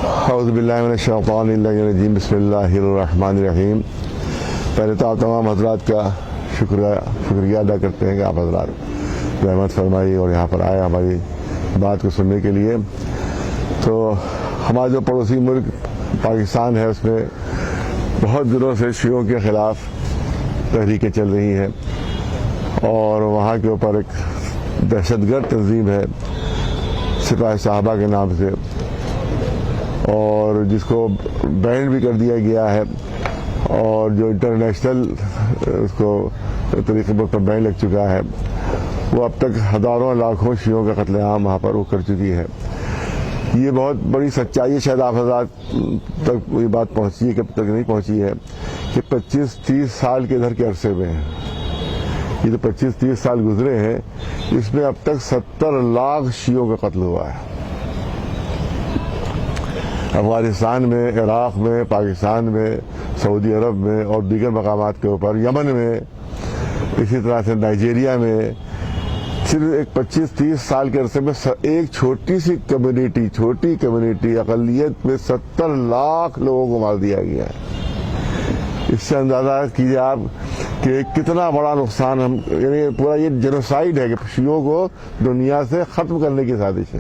اعوذ باللہ من الشیطان الرجیم بسم اللہ الرحمن الرحیم۔ پہلے تو آپ تمام حضرات کا شکریہ ادا کرتے ہیں کہ آپ حضرات رحمت فرمائی اور یہاں پر آئے ہماری بات کو سننے کے لیے۔ تو ہمارا جو پڑوسی ملک پاکستان ہے، اس میں بہت دنوں سے شیعوں کے خلاف تحریکیں چل رہی ہیں اور وہاں کے اوپر ایک دہشت گرد تنظیم ہے سپاہ صحابہ کے نام سے، اور جس کو بینڈ بھی کر دیا گیا ہے، اور جو انٹرنیشنل اس کو طریقے پر بین لگ چکا ہے، وہ اب تک ہزاروں لاکھوں شیعوں کا قتل عام وہاں پر وہ کر چکی ہے۔ یہ بہت بڑی سچائی ہے، شاید آپ حضرات تک یہ بات پہنچی ہے، کب تک نہیں پہنچی ہے، کہ 25-30 سال کے ادھر کے عرصے میں یہ جو 25-30 سال گزرے ہیں، اس میں اب تک 70 لاکھ شیعوں کا قتل ہوا ہے۔ افغانستان میں، عراق میں، پاکستان میں، سعودی عرب میں اور دیگر مقامات کے اوپر، یمن میں، اسی طرح سے نائجیریا میں، صرف ایک 25-30 سال کے عرصے میں ایک چھوٹی کمیونٹی اقلیت میں 70 لاکھ لوگوں کو مار دیا گیا ہے۔ اس سے اندازہ کیجیے آپ کہ کتنا بڑا نقصان یعنی پورا یہ جینوسائیڈ ہے کہ شیعوں کو دنیا سے ختم کرنے کی سازش ہے۔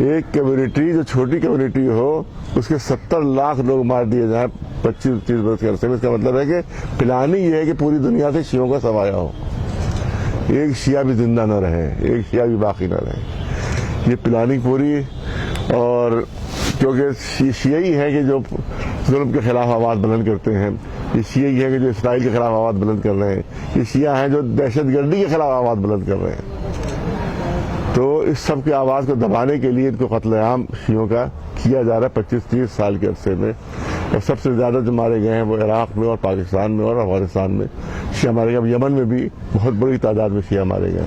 ایک کمیونٹی جو چھوٹی کمیونٹی ہو، اس کے 70 لاکھ لوگ مار دیے جائیں 25-30 برس کے عرصے میں۔ اس کا مطلب ہے کہ پلاننگ یہ ہے کہ پوری دنیا سے شیعوں کا سفایا ہو، ایک شیعہ بھی زندہ نہ رہے، ایک شیعہ بھی باقی نہ رہے۔ یہ پلاننگ پوری، اور کیونکہ شیعی ہے کہ جو ظلم کے خلاف آواز بلند کرتے ہیں، یہ شیعی ہے کہ جو اسرائیل کے خلاف آواز بلند کر رہے ہیں، یہ شیعہ ہیں جو دہشت گردی کے خلاف آواز بلند کر رہے ہیں۔ تو اس سب کی آواز کو دبانے کے لیے ان کو قتل عام شیعوں کا کیا جا رہا ہے 25-30 سال کے عرصے میں، اور سب سے زیادہ جو مارے گئے ہیں وہ عراق میں اور پاکستان میں اور افغانستان میں شیعہ مارے گئے۔ اب یمن میں بھی بہت بڑی تعداد میں شیعہ مارے گئے۔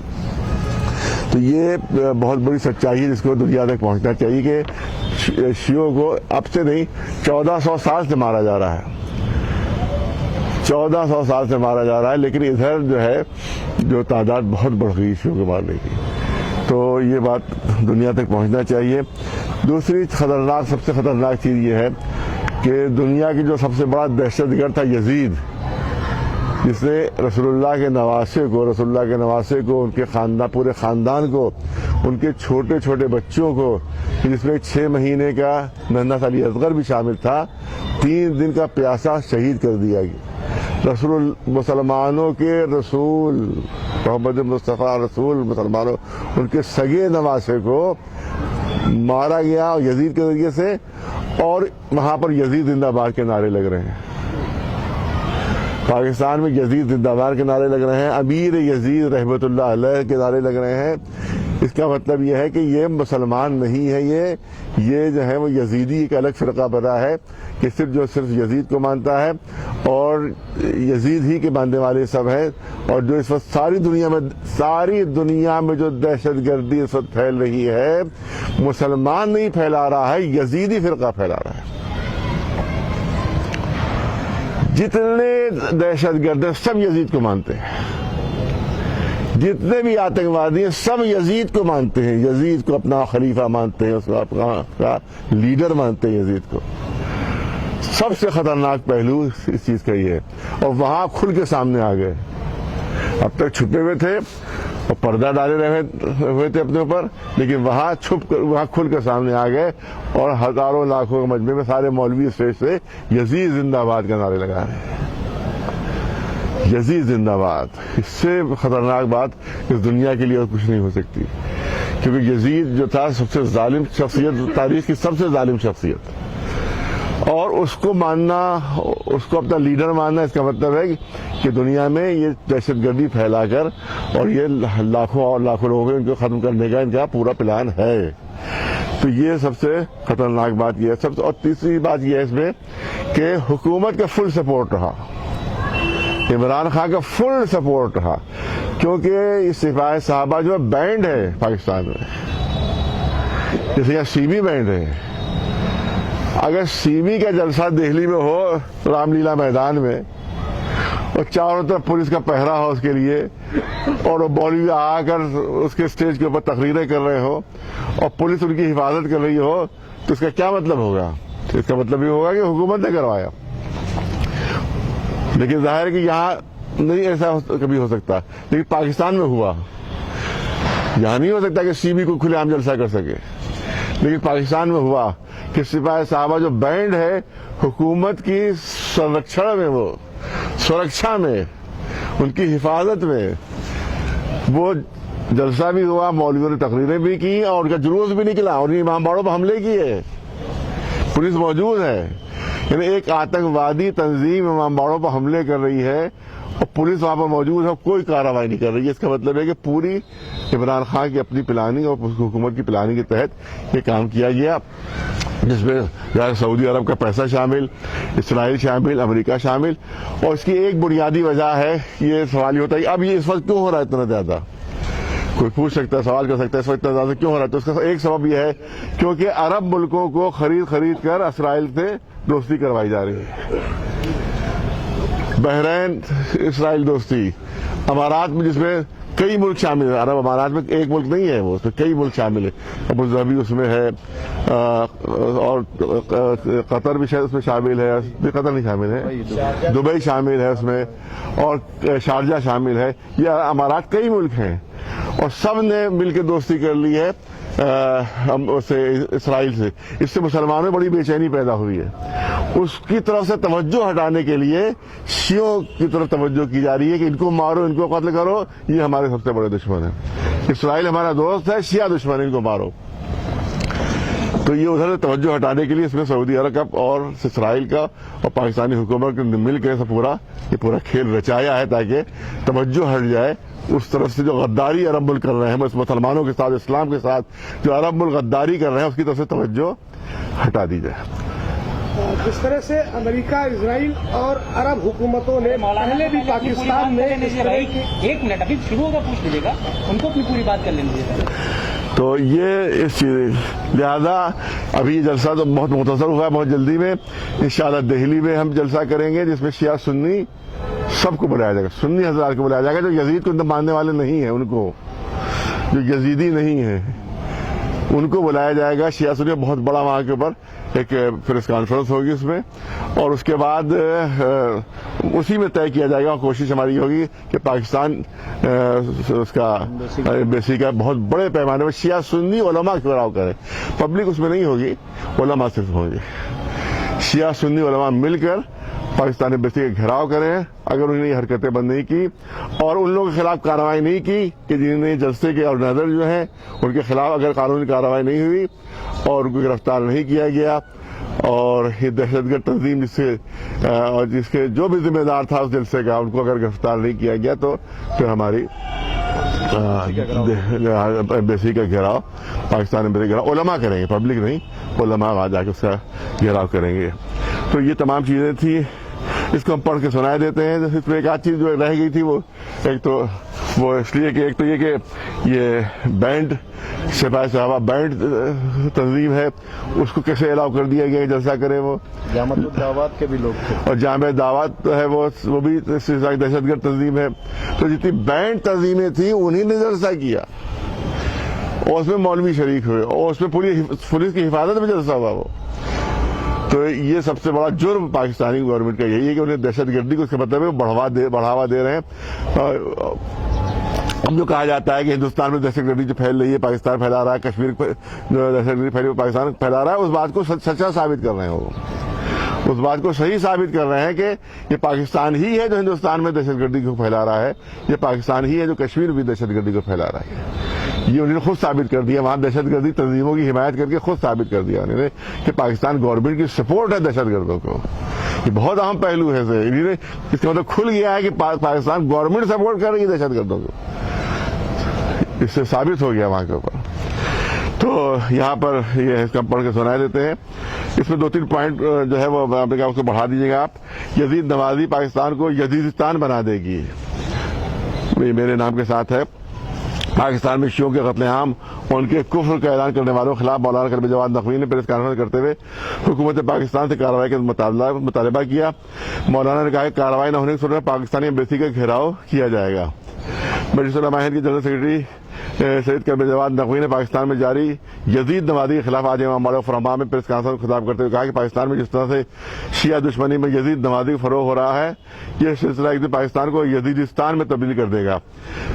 تو یہ بہت بڑی سچائی ہے جس کو دنیا تک پہنچنا چاہیے کہ شیعوں کو اب سے نہیں 1400 سال سے مارا جا رہا ہے، 1400 سال سے مارا جا رہا ہے، لیکن ادھر جو ہے جو تعداد بہت بڑھ گئی شیعوں کو مارنے کی۔ تو یہ بات دنیا تک پہنچنا چاہیے۔ دوسری سب سے خطرناک چیز یہ ہے کہ دنیا کی جو سب سے بڑا دہشت گرد تھا یزید، جس نے رسول اللہ کے نواسے کو ان کے پورے خاندان کو، ان کے چھوٹے چھوٹے بچوں کو، جس میں 6 مہینے کا ننھا سا علی اصغر بھی شامل تھا، 3 دن کا پیاسا شہید کر دیا گیا۔ مسلمانوں کے رسول محمد مصطفیٰ رسول مسلمانوں، ان کے سگے نواسے کو مارا گیا یزید کے ذریعے سے، اور وہاں پر یزید زندہ باد کے نعرے لگ رہے ہیں۔ پاکستان میں یزید زندہ باد کے نعرے لگ رہے ہیں، امیر یزید رحمت اللہ علیہ کے نعرے لگ رہے ہیں۔ اس کا مطلب یہ ہے کہ یہ مسلمان نہیں ہے، یہ جو ہے وہ یزیدی ایک الگ فرقہ بنا ہے کہ صرف یزید کو مانتا ہے، اور یزید ہی کے ماننے والے سب ہیں۔ اور جو اس وقت ساری دنیا میں جو دہشت گردی اس وقت پھیل رہی ہے، مسلمان نہیں پھیلا رہا ہے، یزیدی فرقہ پھیلا رہا ہے۔ جتنے دہشت گرد ہیں سب یزید کو مانتے ہیں، جتنے بھی آتنکوادی ہیں سب یزید کو مانتے ہیں، یزید کو اپنا خلیفہ مانتے ہیں، اس کو اپنا لیڈر مانتے ہیں یزید کو۔ سب سے خطرناک پہلو اس چیز کا یہ ہے، اور وہاں کھل کے سامنے آ گئے۔ اب تک چھپے ہوئے تھے اور پردہ ڈالے ہوئے تھے اپنے اوپر، لیکن وہاں کھل کے سامنے آ گئے، اور ہزاروں لاکھوں کے مجمع میں سارے مولوی اسٹیج سے یزید زندہ باد کا نعرے لگا رہے ہیں۔ یزید زندہ باد، اس سے خطرناک بات اس دنیا کے لیے اور کچھ نہیں ہو سکتی، کیونکہ یزید جو تھا سب سے ظالم شخصیت، تاریخ کی سب سے ظالم شخصیت، اور اس کو ماننا، اس کو اپنا لیڈر ماننا، اس کا مطلب ہے کہ دنیا میں یہ دہشت گردی پھیلا کر اور یہ لاکھوں لوگوں کو ان کو ختم کرنے کا ان کا پورا پلان ہے۔ تو یہ سب سے خطرناک بات یہ ہے۔ اور تیسری بات یہ ہے اس میں کہ حکومت کا فل سپورٹ رہا، عمران خان کا فل سپورٹ رہا، کیونکہ اس سپاہ صحابہ جو بینڈ ہے پاکستان میں، جیسے یہاں سی بی بینڈ ہے، اگر سی بی کا جلسہ دہلی میں ہو رام لیلا میدان میں، اور چاروں طرف پولیس کا پہرا ہو اس کے لیے، اور وہ مولوی آ کر اس کے اسٹیج کے اوپر تقریریں کر رہے ہو اور پولیس ان کی حفاظت کر رہی ہو، تو اس کا کیا مطلب ہوگا؟ اس کا مطلب یہ ہوگا کہ حکومت نے کروایا. لیکن ظاہر ہے کہ یہاں نہیں ایسا کبھی ہو سکتا، لیکن پاکستان میں ہوا. یہاں نہیں ہو سکتا کہ سی بی کو کھلے عام جلسہ کر سکے، لیکن پاکستان میں ہوا کہ سپاہی صحابہ جو بینڈ ہے حکومت کی سرکشن میں، وہ سرکشا میں، ان کی حفاظت میں، وہ جلسہ بھی ہوا، مولویوں نے تقریریں بھی کی اور ان کا جلوس بھی نکلا اور امام باڑوں پر حملے کیے. پولیس موجود ہے، یعنی ایک آتنکوادی تنظیم امام باڑوں پر حملے کر رہی ہے اور پولیس وہاں پر موجود ہے، کوئی کارروائی نہیں کر رہی ہے. اس کا مطلب ہے کہ پوری عمران خان کی اپنی پلاننگ اور حکومت کی پلاننگ کے تحت یہ کام کیا گیا، جس میں سعودی عرب کا پیسہ شامل، اسرائیل شامل، امریکہ شامل. اور اس کی ایک بنیادی وجہ ہے، یہ سوال یہ ہوتا ہے اب یہ اس وقت کیوں ہو رہا ہے اتنا زیادہ؟ کوئی پوچھ سکتا ہے، سوال کر سکتا ہے اس وقت اتنا زیادہ کیوں ہو رہا ہے؟ تو اس کا ایک سبب یہ ہے کیونکہ عرب ملکوں کو خرید کر اسرائیل سے دوستی کروائی جا رہی ہے. بحرین اسرائیل دوستی، امارات میں جس میں کئی ملک شامل ہیں، عرب امارات میں ایک ملک نہیں ہے، وہ اس میں کئی ملک شامل ہیں. ابوظہبی اس میں ہے، اور قطر بھی شاید اس میں شامل ہے، قطر نہیں شامل ہے، دبئی شامل ہے اس میں، اور شارجہ شامل ہے. یہ امارات کئی ملک ہیں اور سب نے مل کے دوستی کر لی ہے اسرائیل سے. اس سے مسلمانوں میں بڑی بے چینی پیدا ہوئی ہے. اس کی طرف سے توجہ ہٹانے کے لیے شیعوں کی طرف توجہ کی جا رہی ہے کہ ان کو مارو، ان کو قتل کرو، یہ ہمارے سب سے بڑے دشمن ہیں. اسرائیل ہمارا دوست ہے، شیعہ دشمن ہے، ان کو مارو. تو یہ ادھر سے توجہ ہٹانے کے لیے اس میں سعودی عرب کا اور اسرائیل کا اور پاکستانی حکومت نے مل کے یہ پورا کھیل رچایا ہے تاکہ توجہ ہٹ جائے اس طرف سے جو غداری عرب ملک کر رہے ہیں، مسلمانوں کے ساتھ، اسلام کے ساتھ جو عرب ملک غداری کر رہے ہیں اس کی طرف سے توجہ ہٹا دی جائے. جس طرح سے امریکہ، اسرائیل اور عرب حکومتوں نے پہلے بھی پاکستان میں ایک منٹ ابھی شروع ہوگا، پوچھ لیجیے گا، ان کو اپنی پوری بات کر لیں دیجیے. تو یہ اس چیز لہذا ابھی جلسہ تو بہت مختصر ہوا ہے، بہت جلدی میں انشاءاللہ دہلی میں ہم جلسہ کریں گے جس میں شیعہ سنی سب کو بلایا جائے گا، سنی حضرات کو بلایا جائے گا جو یزید کو ماننے والے نہیں ہیں، ان کو جو یزیدی نہیں ہیں ان کو بلایا جائے گا. شیعہ سنی بہت بڑا وہاں کے اوپر ایک پریس کانفرنس ہوگی اس میں، اور اس کے بعد اسی میں طے کیا جائے گا. کوشش ہماری ہوگی کہ پاکستان اس کا ایمبیسی کا بہت بڑے پیمانے پر شیعہ سنی علماء گھیراؤ کرے. پبلک اس میں نہیں ہوگی، علماء صرف ہوں گے. شیعہ سنی علماء مل کر پاکستان ایمبیسی کا گھیراؤ کریں اگر انہوں نے یہ حرکتیں بند نہیں کی اور ان لوگوں کے خلاف کارروائی نہیں کی کہ جنہوں نے جلسے کے آرگنائزر جو ہیں ان کے خلاف اگر قانونی کارروائی نہیں ہوئی اور ان کو گرفتار نہیں کیا گیا، اور یہ دہشت گرد تنظیم جس کے جو بھی ذمہ دار تھا اس جلسے کا ان کو اگر گرفتار نہیں کیا گیا تو پھر ہماری ایمبیسی کا گھیراؤ، پاکستان ایمبیسی کا گھیراؤ علماء کریں گے، پبلک نہیں، علماء وہاں جا کے اس کا گھیراؤ کریں گے. تو یہ تمام چیزیں تھیں، اس کو ہم پڑھ کے سنا دیتے ہیں. اس میں ایک آدھ چیز جو رہ گئی تھی وہ ایک تو وہ اس لیے کہ ایک تو یہ کہ یہ بینڈ سپاہی صحابہ بینڈ تنظیم ہے، اس کو کیسے الاؤ کر دیا گیا جلسہ کرے. وہ جامعۃ الدعوات کے بھی لوگ تھے اور جامع دعوت ہے وہ بھی دہشت گرد تنظیم ہے. تو جتنی بینڈ تنظیمیں تھیں انہی نے جلسہ کیا اور اس میں مولوی شریک ہوئے اور اس میں پوری پولیس کی حفاظت میں جلسہ ہوا. وہ تو یہ سب سے بڑا جرم پاکستانی گورنمنٹ کا یہی ہے کہ انہیں دہشت گردی کو اس کا مطلب ہے بڑھاوا دے رہے ہیں. اب جو کہا جاتا ہے کہ ہندوستان میں دہشت گردی جو پھیل رہی ہے پاکستان پھیلا رہا ہے، کشمیر جو دہشت گردی پھیلی پاکستان پھیلا رہا ہے، اس بات کو سچا ثابت کر رہے ہیں. وہ اس بات کو صحیح ثابت کر رہے ہیں کہ یہ پاکستان ہی ہے جو ہندوستان میں دہشت گردی کو پھیلا رہا ہے، یہ پاکستان ہی ہے جو کشمیر میں دہشت گردی کو پھیلا رہا ہے. یہ انہوں نے خود ثابت کر دیا، وہاں دہشت گردی تنظیموں کی حمایت کر کے خود ثابت کر دیا انہوں نے کہ پاکستان گورنمنٹ کی سپورٹ ہے دہشت گردوں کو. یہ بہت اہم پہلو ہے. اس کا مطلب کھل گیا ہے کہ پاکستان گورنمنٹ سپورٹ کر رہی ہے دہشت گردوں کو. اس سے ثابت ہو گیا وہاں کے اوپر. تو یہاں پر یہ اس کا پڑھ کے سنا دیتے ہیں. اس میں 2-3 پوائنٹ جو ہے وہ اس کو بڑھا دیجیے گا آپ. یزید نوازی پاکستان کو یزیدستان بنا دے گی، یہ میرے نام کے ساتھ ہے. پاکستان میں شیعوں کے قتل عام ان کے کفر کا اعلان کرنے والوں کے خلاف مولانا کریم جواد نقوی نے پریس کانفرنس کرتے ہوئے حکومت پاکستان سے کارروائی کا مطالبہ کیا۔ مولانا نے کہا کہ کارروائی نہ ہونے کی صورت میں پاکستانی ایمبیسی کا گھیراؤ کیا جائے گا۔ مجلس علماء ہند کے جنرل سیکرٹری سید کریم جواد نقوی نے پاکستان میں جاری یزید نوادی کے خلاف آج امام مالک فرما میں پریس کانفرنس کو خطاب کرتے ہوئے کہا کہ پاکستان میں جس طرح سے شیعہ دشمنی میں یزید نوادی کا فروغ ہو رہا ہے، یہ سلسلہ ایک دن پاکستان کو یزیدستان میں تبدیل کر دے گا۔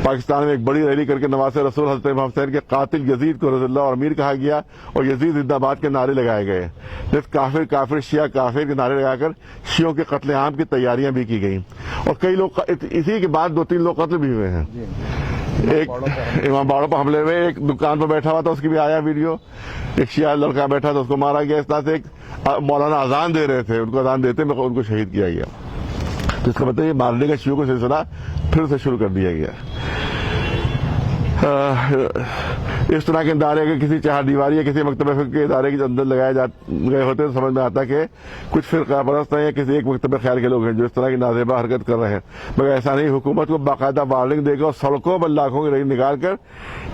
پاکستان میں ایک بڑی ریلی کر کے نواز رسول حضرت امام حسین کے قاتل یزید کو رضی اللہ اور امیر کہا گیا اور یزید زندہ باد کے نعرے لگائے گئے۔ جس کافر کافر شیعہ کافر کے نعرے لگا کر شیعوں کے قتل عام کی تیاریاں بھی کی گئیں اور کئی لوگ اسی کے بعد 2-3 لوگ قتل بھی ہوئے ہیں۔ ایک امام باڑوں پر حملے میں ایک دکان پر بیٹھا ہوا تھا، اس کی بھی آیا ویڈیو، ایک شیعہ لڑکا بیٹھا تھا، اس کو مارا گیا۔ اس طرح سے ایک مولانا اذان دے رہے تھے، ان کو اذان دیتے میں ان کو شہید کیا گیا۔ تو اس کا مطلب یہ مارنے کا شیعوں کا سلسلہ پھر سے شروع کر دیا گیا۔ اس طرح کے ادارے اگر کسی چہار دیواری یا کسی مکتبہ فکر کے ادارے کے اندر لگائے گئے ہوتے تو سمجھ میں آتا کہ کچھ فرقہ پرست ہیں یا کسی ایک مکتبہ خیال کے لوگ ہیں جو اس طرح کی نازیبہ حرکت کر رہے ہیں، مگر ایسا نہیں۔ حکومت کو باقاعدہ وارننگ دے کر اور سڑکوں پر لاکھوں کی ریلی نکال کر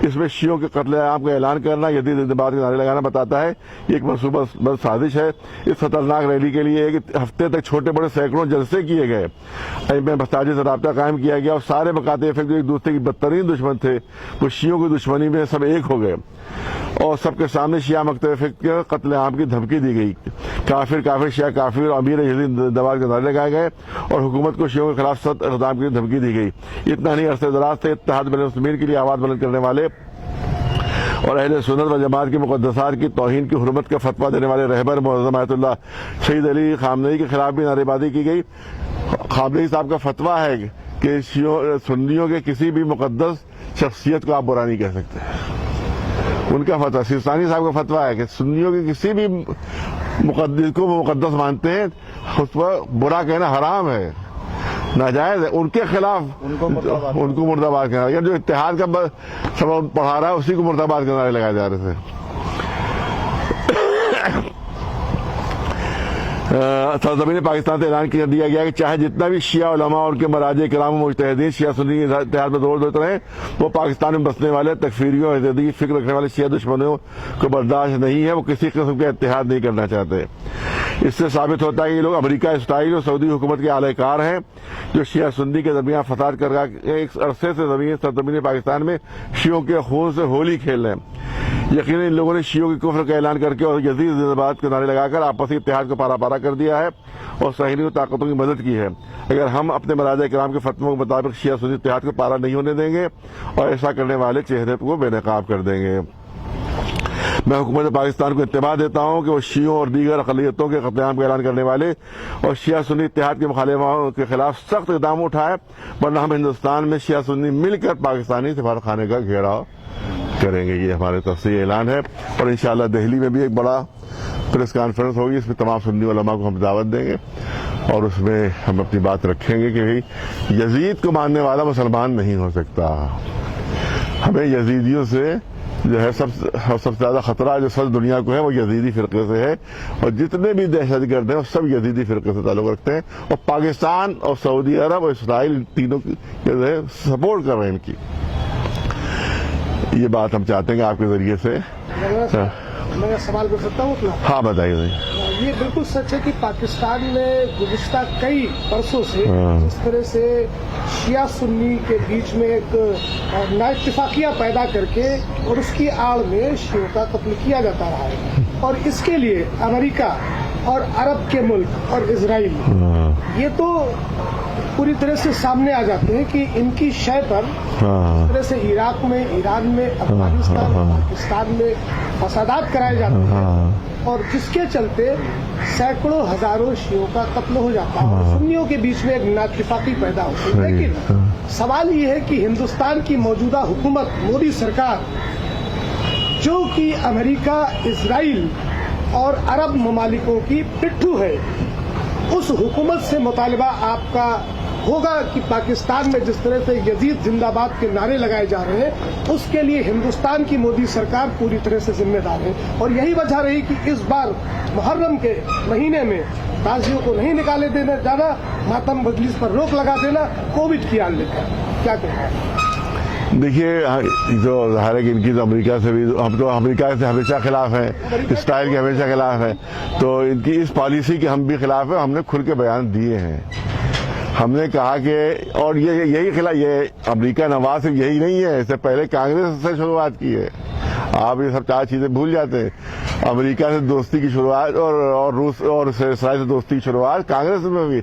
اس میں شیعوں کے قتل عام کا اعلان کرنا، یزید زندہ باد کے نعرے لگانا بتاتا ہے یہ ایک منصوبہ بند سازش ہے۔ اس خطرناک ریلی کے لیے ایک ہفتے تک چھوٹے بڑے سینکڑوں جلسے کیے گئے، مساجد سے رابطہ قائم کیا گیا اور سارے مکاتب فکر جو ایک دوسرے کی بدترین دشمن تھے وہ شیعوں کی دشمنی میں سب ایک ہو گئے اور سب کے سامنے شیعہ مکتب فکر کے قتل عام کی دھمکی دی گئی۔ کافر کافر شیعہ کافر اور امیر یزید زندہ باد کے نعرے لگائے گئے اور حکومت کو شیعوں کے خلاف سخت اقدام کی دھمکی دی گئی۔ اتنا نہیں، عرصے دراز سے اتحاد بین المسلمین کے لیے آواز بلند کرنے والے اور اہل سنت و جماعت کی مقدسات کی توہین کی حرمت کا فتویٰ دینے والے رہبر معظم آیت اللہ شہید علی خامنئی کے خلاف بھی نعرے بازی کی گئی۔ خامنئی صاحب کا فتویٰ ہے کہ سنیوں کے کسی بھی مقدس شخصیت کو آپ برا نہیں کہہ سکتے۔ ان کا فتویٰ، سیستانی صاحب کا فتویٰ ہے کہ سنیوں کے کسی بھی مقدس کو وہ مقدس مانتے ہیں، اس پر برا کہنا حرام ہے، ناجائز ہے۔ ان کے خلاف ان کو مرد آباد کہنا، یا جو اتحاد کا سبب پڑھا رہا ہے اسی کو مرد آباد کے نعرے لگائے جا رہے تھے۔ سرزمین پاکستان سے اعلان کر دیا گیا کہ چاہے جتنا بھی شیعہ علماء اور ان کے مراجع کرام و مجتہدین شیعہ سنی اتحاد میں زور دیتے رہے، وہ پاکستان میں بسنے والے تکفیریوں اور ازدی کی فکر رکھنے والے شیعہ دشمنوں کو برداشت نہیں ہے، وہ کسی قسم کا اتحاد نہیں کرنا چاہتے۔ اس سے ثابت ہوتا ہے کہ یہ لوگ امریکہ اسرائیل اور سعودی حکومت کے اعلی کار ہیں جو شیعہ سنی کے درمیان فساد کر رہا ایک عرصے سے سرزمین پاکستان میں شیعوں کے خون سے ہولی کھیل رہے ہیں۔ یقیناً ان لوگوں نے شیعوں کے کفر کا اعلان کر کے اور یزید زندہ باد کے نعرے لگا کر آپسی اتحاد کو پارا پارا کر دیا ہے اور صہیونی طاقتوں کی مدد کی ہے۔ اگر ہم اپنے مراجع کرام کے فتووں کے مطابق شیعہ سنی اتحاد کو پارا نہیں ہونے دیں گے اور ایسا کرنے والے چہرے کو بے نقاب کر دیں گے۔ میں حکومت پاکستان کو انتباہ دیتا ہوں کہ وہ شیعوں اور دیگر اقلیتوں کے قتل عام کا اعلان کرنے والے اور شیعہ سنی اتحاد کے مخالفوں کے خلاف سخت اقدام اٹھائے، ورنہ ہم ہندوستان میں شیعہ سنی مل کر پاکستانی سفارت خانے کا گھیراؤ کریں گے۔ یہ ہمارے تفصیلی اعلان ہے اور انشاءاللہ دہلی میں بھی ایک بڑا پریس کانفرنس ہوگی، اس میں تمام سنی علماء کو ہم دعوت دیں گے اور اس میں ہم اپنی بات رکھیں گے کہ بھئی یزید کو ماننے والا مسلمان نہیں ہو سکتا۔ ہمیں یزیدیوں سے جو ہے سب سے زیادہ خطرہ جو سر دنیا کو ہے وہ یزیدی فرقے سے ہے اور جتنے بھی دہشت گرد ہیں وہ سب یزیدی فرقے سے تعلق رکھتے ہیں اور پاکستان اور سعودی عرب اور اسرائیل تینوں کی جو ہے سپورٹ کر رہے ہیں ان کی۔ یہ بات ہم چاہتے ہیں کہ آپ کے ذریعے سے میں سوال کر سکتا ہوں اپنا؟ ہاں بتائیے۔ یہ بالکل سچ ہے کہ پاکستان میں گزشتہ کئی برسوں سے جس طرح سے شیعہ سنی کے بیچ میں ایک نا اتفاقیہ پیدا کر کے اور اس کی آڑ میں شیعوں کا قتل کیا جاتا رہا ہے اور اس کے لیے امریکہ اور عرب کے ملک اور اسرائیل یہ تو پوری طرح سے سامنے آ جاتے ہیں کہ ان کی شے پر اس طرح سے عراق میں، ایران میں، افغانستان پاکستان میں فسادات کرائے جاتے ہیں اور جس کے چلتے سینکڑوں ہزاروں شیعوں کا قتل ہو جاتا ہے، سنیوں کے بیچ میں ایک نااتفاقی پیدا ہوتی ہے۔ لیکن سوال یہ ہے کہ ہندوستان کی موجودہ حکومت مودی سرکار جو کہ امریکہ، اسرائیل اور عرب ممالکوں کی پٹھو ہے، اس حکومت سے مطالبہ آپ کا ہوگا کہ پاکستان میں جس طرح سے یزید زندہ باد کے نعرے لگائے جا رہے ہیں اس کے لیے ہندوستان کی مودی سرکار پوری طرح سے ذمہ دار ہے اور یہی وجہ رہی کہ اس بار محرم کے مہینے میں تازیوں کو نہیں نکالے دینا جانا، ماتم مجلس پر روک لگا دینا، کووڈ کی آن لے کر کیا کہنا ہے؟ دیکھیے جو ظاہر ہے کہ ان کی تو امریکہ سے بھی ہم تو امریکہ سے ہمیشہ خلاف ہیں, اسرائیل کے ہمیشہ خلاف ہیں, تو ان کی اس پالیسی کے ہم بھی خلاف ہیں. ہم نے کھل کے بیان دیے ہیں. ہم نے کہا کہ اور یہی خلاف, یہ امریکہ نواز صرف یہی نہیں ہے, اس سے پہلے کانگریس سے شروعات کی ہے. آپ یہ سب 4 چیزیں بھول جاتے ہیں. امریکہ سے دوستی کی شروعات اور روس اور اسرائیل سے دوستی کی شروعات کانگریس میں بھی.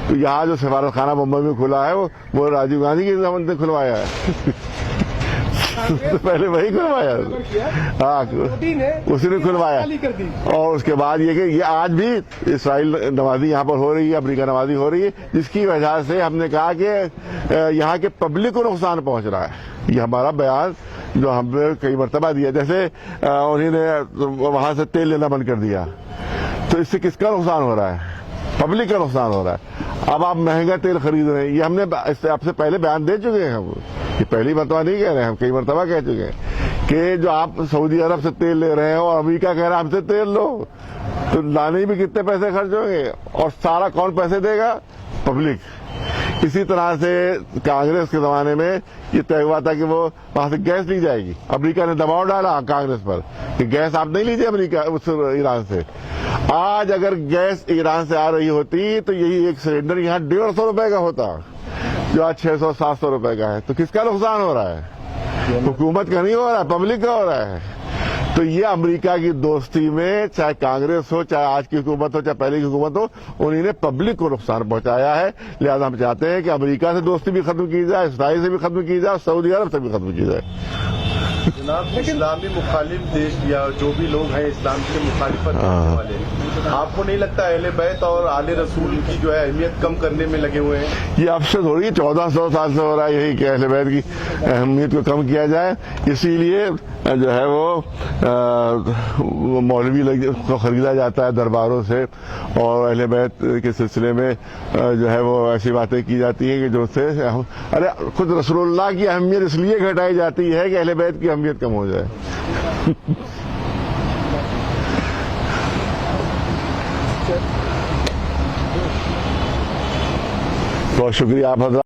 تو یہاں جو سفارت خانہ بمبئی میں کھلا ہے وہ راجیو گاندھی کی زمانت نے کھلوایا ہے. پہلے وہی کھلوایا, ہاں اسی نے کھلوایا. اور اس کے بعد یہ کہ یہ آج بھی اسرائیل نوازی یہاں پر ہو رہی ہے, امریکہ نوازی ہو رہی ہے, جس کی وجہ سے ہم نے کہا کہ یہاں کے پبلک کو نقصان پہنچ رہا ہے. یہ ہمارا بیان جو ہم نے کئی مرتبہ دیا, جیسے انہوں نے وہاں سے تیل لینا بند کر دیا, تو اس سے کس کا نقصان ہو رہا ہے؟ پبلک کا نقصان ہو رہا ہے. اب آپ مہنگا تیل خرید رہے ہیں, یہ ہم نے آپ سے پہلے بیان دے چکے ہیں. ہم یہ پہلی مرتبہ نہیں کہہ رہے ہیں, ہم کئی مرتبہ کہہ چکے ہیں کہ جو آپ سعودی عرب سے تیل لے رہے ہیں اور امریکہ کہہ رہا ہے ہم سے تیل لو, تو لانے بھی کتنے پیسے خرچ ہوں گے, اور سارا کون پیسے دے گا؟ پبلک. اسی طرح سے کانگریس کے زمانے میں یہ طے ہوا تھا کہ وہ وہاں سے گیس لی جائے گی. امریکہ نے دباؤ ڈالا کانگریس پر کہ گیس آپ نہیں لیجیے امریکہ اس ایران سے. آج اگر گیس ایران سے آ رہی ہوتی تو یہی ایک سلنڈر یہاں 150 روپے کا ہوتا, جو آج 600-700 روپے کا ہے. تو کس کا نقصان ہو رہا ہے؟ حکومت کا نہیں ہو رہا ہے, پبلک کا ہو رہا ہے. تو یہ امریکہ کی دوستی میں چاہے کانگریس ہو, چاہے آج کی حکومت ہو, چاہے پہلے کی حکومت ہو, انہوں نے پبلک کو نقصان پہنچایا ہے. لہذا ہم چاہتے ہیں کہ امریکہ سے دوستی بھی ختم کی جائے, اسرائیل سے بھی ختم کی جائے, اور سعودی عرب سے بھی ختم کی جائے. جناب, اسلامی مخالف دیش یا جو بھی لوگ ہیں اسلام کے مخالفت کرنے والے, آپ کو نہیں لگتا اہل بیت اور آل رسول کی جو ہے اہمیت کم کرنے میں لگے ہوئے ہیں؟ یہ اب سے تھوڑی 1400 سال سے ہو رہا ہے یہی کہ اہل بیت کی اہمیت کو کم کیا جائے. اسی لیے جو ہے وہ مولوی کو خریدا جاتا ہے درباروں سے, اور اہل بیت کے سلسلے میں جو ہے وہ ایسی باتیں کی جاتی ہیں کہ جو سے ارے خود رسول اللہ کی اہمیت اس لیے گھٹائی جاتی ہے کہ اہل بیت کی اہمیت کم ہو جائے. بہت شکریہ آپ حضرات.